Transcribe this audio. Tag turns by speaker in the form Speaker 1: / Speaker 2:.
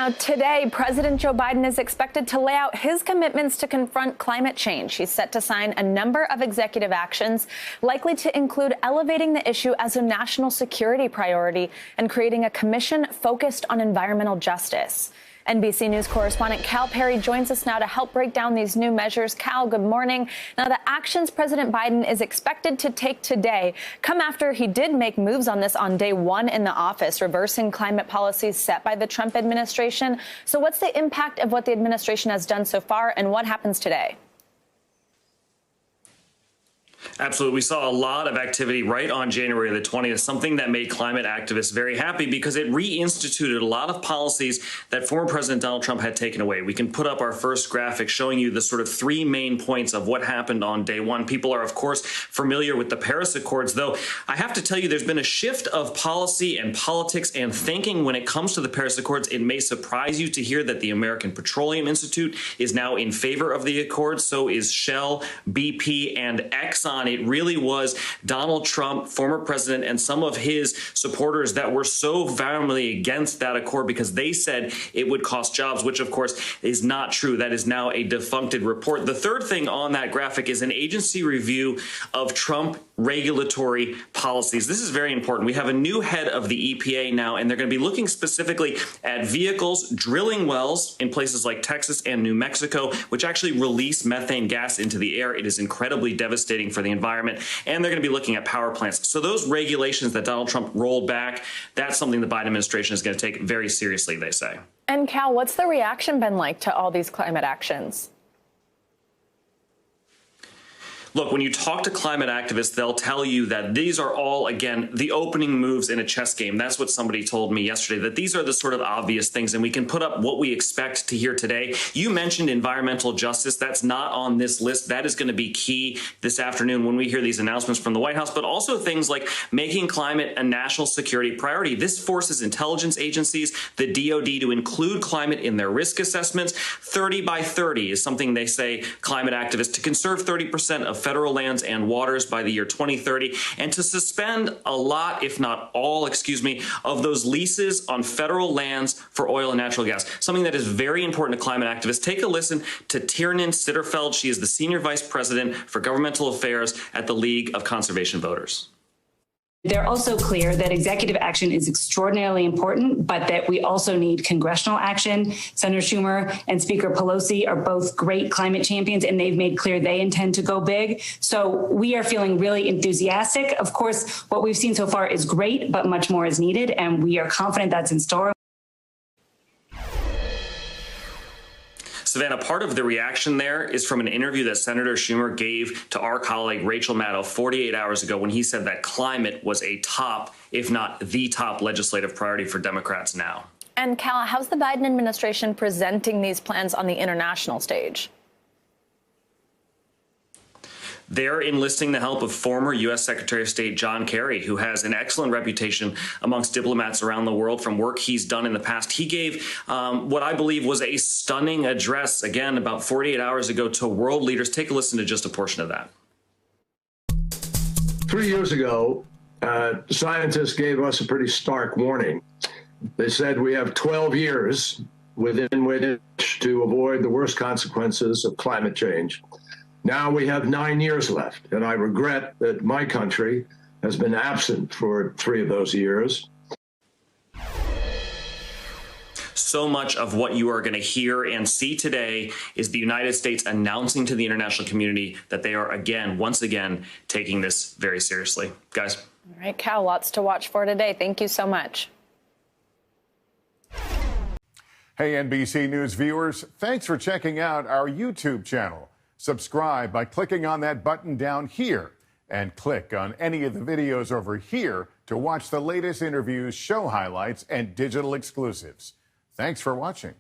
Speaker 1: Now, today, President Joe Biden is expected to lay out his commitments to confront climate change. He's set to sign a number of executive actions, likely to include elevating the issue as a national security priority and creating a commission focused on environmental justice. NBC News correspondent Cal Perry joins us now to help break down these new measures. Cal, good morning. Now, the actions President Biden is expected to take today come after he did make moves on this on day one in the office, reversing climate policies set by the Trump administration. So what's the impact of what the administration has done so far, and what happens today?
Speaker 2: Absolutely. We saw a lot of activity right on January the 20th, something that made climate activists very happy because it reinstituted a lot of policies that former President Donald Trump had taken away. We can put up our first graphic showing you the sort of three main points of what happened on day one. People are, of course, familiar with the Paris Accords, though I have to tell you there's been a shift of policy and politics and thinking when it comes to the Paris Accords. It may surprise you to hear that the American Petroleum Institute is now in favor of the Accords. So is Shell, BP, and Exxon. It really was Donald Trump, former president, and some of his supporters that were so violently against that accord because they said it would cost jobs, which, of course, is not true. That is now a defuncted report. The third thing on that graphic is an agency review of Trump regulatory policies. This is very important. We have a new head of the EPA now, and they're going to be looking specifically at vehicles drilling wells in places like Texas and New Mexico, which actually release methane gas into the air. It is incredibly devastating for the environment, and they're going to be looking at power plants. So those regulations that Donald Trump rolled back, that's something the Biden administration is going to take very seriously, they say.
Speaker 1: And Cal, what's the reaction been like to all these climate actions?
Speaker 2: Look, when you talk to climate activists, they'll tell you that these are all, again, the opening moves in a chess game. That's what somebody told me yesterday, that these are the sort of obvious things, and we can put up what we expect to hear today. You mentioned environmental justice. That's not on this list. That is going to be key this afternoon when we hear these announcements from the White House, but also things like making climate a national security priority. This forces intelligence agencies, the DOD, to include climate in their risk assessments. 30 by 30 is something they say, climate activists, to conserve 30% of federal lands and waters by the year 2030, and to suspend a lot, if not all, of those leases on federal lands for oil and natural gas, something that is very important to climate activists. Take a listen to TIERNAN SITTENFELD. She is the Senior Vice President for Governmental Affairs at the League of Conservation Voters.
Speaker 3: They're also clear that executive action is extraordinarily important, but that we also need congressional action. Senator Schumer and Speaker Pelosi are both great climate champions, and they've made clear they intend to go big. So we are feeling really enthusiastic. Of course, what we've seen so far is great, but much more is needed, and we are confident that's in store.
Speaker 2: Savannah, part of the reaction there is from an interview that Senator Schumer gave to our colleague Rachel Maddow 48 hours ago when he said that climate was a top, if not the top, legislative priority for Democrats now.
Speaker 1: And Cal, how's the Biden administration presenting these plans on the international stage?
Speaker 2: They're enlisting the help of former U.S. Secretary of State John Kerry, who has an excellent reputation amongst diplomats around the world from work he's done in the past. He gave what I believe was a stunning address, again, about 48 hours ago to world leaders. Take a listen to just a portion of that.
Speaker 4: 3 years ago, scientists gave us a pretty stark warning. They said we have 12 years within which to avoid the worst consequences of climate change. Now we have 9 years left, and I regret that my country has been absent for 3 of those years.
Speaker 2: So much of what you are going to hear and see today is the United States announcing to the international community that they are once again, taking this very seriously. Guys.
Speaker 1: All right, Cal, lots to watch for today. Thank you so much.
Speaker 5: Hey, NBC News viewers, thanks for checking out our YouTube channel. Subscribe by clicking on that button down here and click on any of the videos over here to watch the latest interviews, show highlights, and digital exclusives. Thanks for watching.